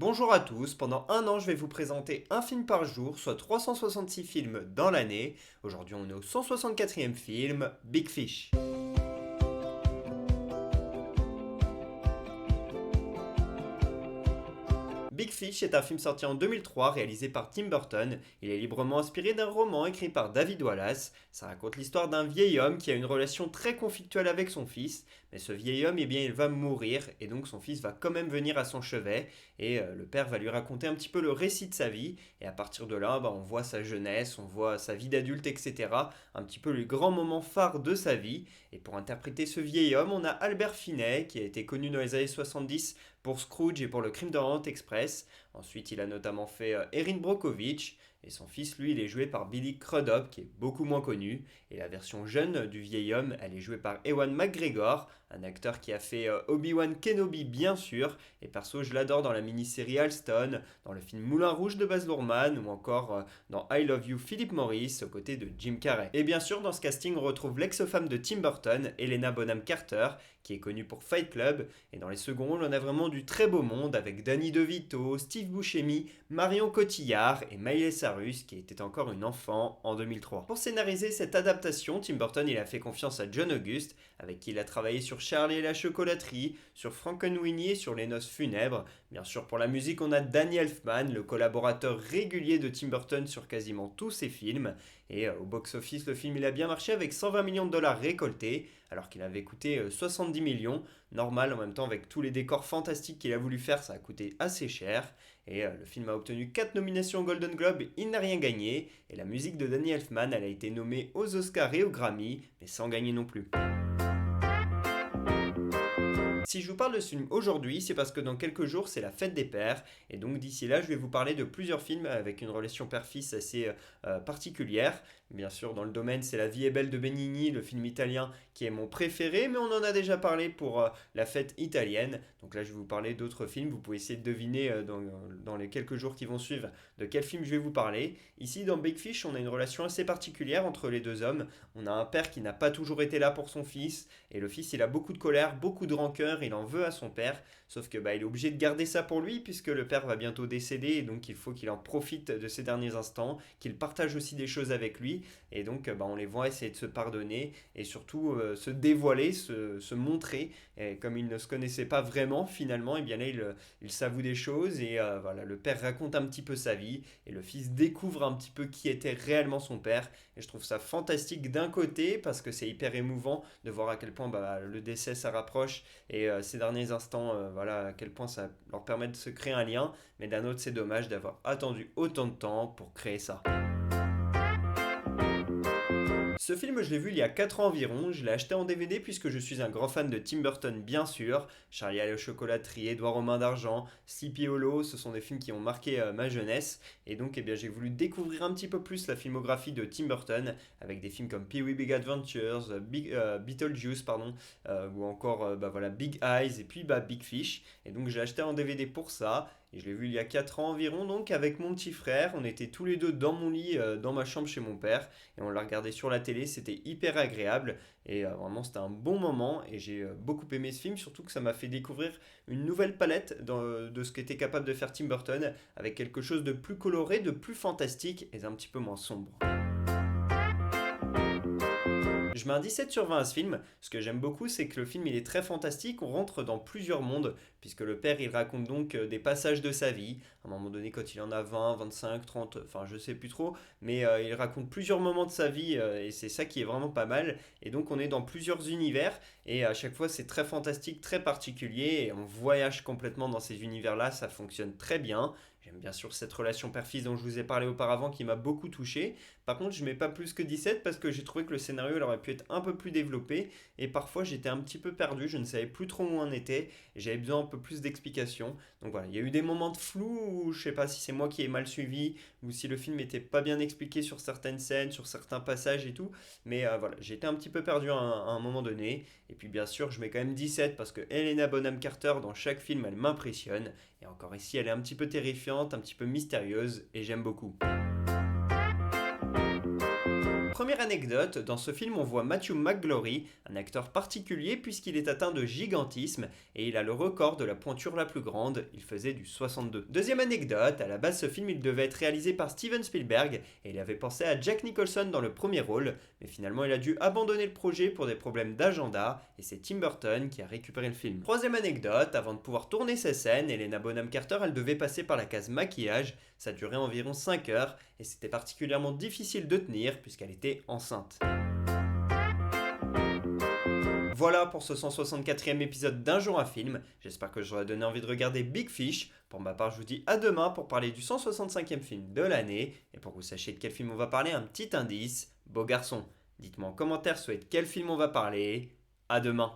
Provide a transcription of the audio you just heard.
Bonjour à tous, pendant un an je vais vous présenter un film par jour, soit 366 films dans l'année. Aujourd'hui on est au 164e film, Big Fish. Big Fish est un film sorti en 2003 réalisé par Tim Burton. Il est librement inspiré d'un roman écrit par David Wallace. Ça raconte l'histoire d'un vieil homme qui a une relation très conflictuelle avec son fils. Mais ce vieil homme, eh bien, il va mourir et donc son fils va quand même venir à son chevet. Et le père va lui raconter un petit peu le récit de sa vie. Et à partir de là, on voit sa jeunesse, on voit sa vie d'adulte, etc. Un petit peu les grands moments phares de sa vie. Et pour interpréter ce vieil homme, on a Albert Finney qui a été connu dans les années 70 pour Scrooge et pour le Crime d'Orient Express. Ensuite, il a notamment fait Erin Brockovich. Et son fils, lui, il est joué par Billy Crudup, qui est beaucoup moins connu. Et la version jeune du vieil homme, elle est jouée par Ewan McGregor, un acteur qui a fait Obi-Wan Kenobi, bien sûr. Et perso, je l'adore dans la mini-série Alston, dans le film Moulin Rouge de Baz Luhrmann, ou encore dans I Love You, Philip Morris, aux côtés de Jim Carrey. Et bien sûr, dans ce casting, on retrouve l'ex-femme de Tim Burton, Helena Bonham Carter, qui est connue pour Fight Club. Et dans les seconds rôles, on a vraiment du très beau monde, avec Danny DeVito, Steve Buscemi, Marion Cotillard et Miley Cyrus, qui était encore une enfant en 2003. Pour scénariser cette adaptation, Tim Burton il a fait confiance à John Huston, avec qui il a travaillé sur Charlie et la chocolaterie, sur Frankenweenie et sur Les Noces funèbres. Bien sûr, pour la musique, on a Danny Elfman, le collaborateur régulier de Tim Burton sur quasiment tous ses films. Et au box-office, le film il a bien marché avec 120 millions de dollars récoltés, alors qu'il avait coûté 70 millions. Normal, en même temps, avec tous les décors fantastiques qu'il a voulu faire, ça a coûté assez cher. Et le film a obtenu 4 nominations au Golden Globe, il n'a rien gagné. Et la musique de Danny Elfman, elle a été nommée aux Oscars et aux Grammy, mais sans gagner non plus. Si je vous parle de ce film aujourd'hui, c'est parce que dans quelques jours, c'est la fête des pères. Et donc d'ici là, je vais vous parler de plusieurs films avec une relation père-fils assez particulière. Bien sûr, dans le domaine, c'est La vie est belle de Benigni, le film italien qui est mon préféré, mais on en a déjà parlé pour la fête italienne. Donc là, je vais vous parler d'autres films. Vous pouvez essayer de deviner dans les quelques jours qui vont suivre de quel film je vais vous parler. Ici, dans Big Fish, on a une relation assez particulière entre les deux hommes. On a un père qui n'a pas toujours été là pour son fils, et le fils, il a beaucoup de colère, beaucoup de rancœur, il en veut à son père, sauf que il est obligé de garder ça pour lui, puisque le père va bientôt décéder, et donc il faut qu'il en profite de ses derniers instants, qu'il partage aussi des choses avec lui, et donc on les voit essayer de se pardonner, et surtout se dévoiler, se montrer, et comme ils ne se connaissaient pas vraiment, finalement, et bien là, il s'avoue des choses, et voilà, le père raconte un petit peu sa vie, et le fils découvre un petit peu qui était réellement son père, et je trouve ça fantastique d'un côté, parce que c'est hyper émouvant de voir à quel point le décès ça rapproche, et ces derniers instants, voilà à quel point ça leur permet de se créer un lien, mais d'un autre c'est dommage d'avoir attendu autant de temps pour créer ça. Ce film, je l'ai vu il y a 4 ans environ, je l'ai acheté en DVD puisque je suis un grand fan de Tim Burton bien sûr, Charlie et la chocolaterie, Édouard aux mains d'argent, Sleepy Hollow, ce sont des films qui ont marqué ma jeunesse, et donc j'ai voulu découvrir un petit peu plus la filmographie de Tim Burton, avec des films comme Pee-wee Big Adventures, Beetlejuice, pardon, ou encore voilà, Big Eyes, et puis Big Fish, et donc j'ai acheté en DVD pour ça, et je l'ai vu il y a 4 ans environ, donc avec mon petit frère, on était tous les deux dans mon lit, dans ma chambre chez mon père, et on l'a regardé sur la télé, c'était hyper agréable et vraiment c'était un bon moment et j'ai beaucoup aimé ce film, surtout que ça m'a fait découvrir une nouvelle palette de ce qu'était capable de faire Tim Burton avec quelque chose de plus coloré, de plus fantastique et d'un petit peu moins sombre. Je mets un 17 sur 20 à ce film. Ce que j'aime beaucoup, c'est que le film il est très fantastique. On rentre dans plusieurs mondes, puisque le père il raconte donc des passages de sa vie. À un moment donné, quand il en a 20, 25, 30, enfin je sais plus trop, mais il raconte plusieurs moments de sa vie et c'est ça qui est vraiment pas mal. Et donc on est dans plusieurs univers et à chaque fois c'est très fantastique, très particulier et on voyage complètement dans ces univers-là. Ça fonctionne très bien. J'aime bien sûr cette relation père-fils dont je vous ai parlé auparavant qui m'a beaucoup touché. Par contre, je mets pas plus que 17 parce que j'ai trouvé que le scénario il aurait pu être un peu plus développé et parfois j'étais un petit peu perdu, je ne savais plus trop où on était et j'avais besoin un peu plus d'explications. Donc voilà, il y a eu des moments de flou où je sais pas si c'est moi qui ai mal suivi ou si le film était pas bien expliqué sur certaines scènes, sur certains passages et tout, mais voilà, j'ai été un petit peu perdu à un moment donné et puis bien sûr, je mets quand même 17 parce que Helena Bonham Carter dans chaque film, elle m'impressionne et encore ici, elle est un petit peu terrifiante, un petit peu mystérieuse et j'aime beaucoup. première anecdote, dans ce film on voit Matthew McGlory, un acteur particulier puisqu'il est atteint de gigantisme et il a le record de la pointure la plus grande, il faisait du 62. Deuxième anecdote, à la base ce film il devait être réalisé par Steven Spielberg et il avait pensé à Jack Nicholson dans le premier rôle, mais finalement il a dû abandonner le projet pour des problèmes d'agenda et c'est Tim Burton qui a récupéré le film. Troisième anecdote, avant de pouvoir tourner ces scènes, Helena Bonham Carter elle devait passer par la case maquillage, ça durait environ 5 heures et c'était particulièrement difficile de tenir puisqu'elle était enceinte. Voilà pour ce 164e épisode d'Un jour un film, j'espère que j'aurai donné envie de regarder Big Fish. Pour ma part je vous dis à demain pour parler du 165e film de l'année, et pour que vous sachiez de quel film on va parler, un petit indice, Beau Garçon. Dites-moi en commentaire quel film on va parler, à demain.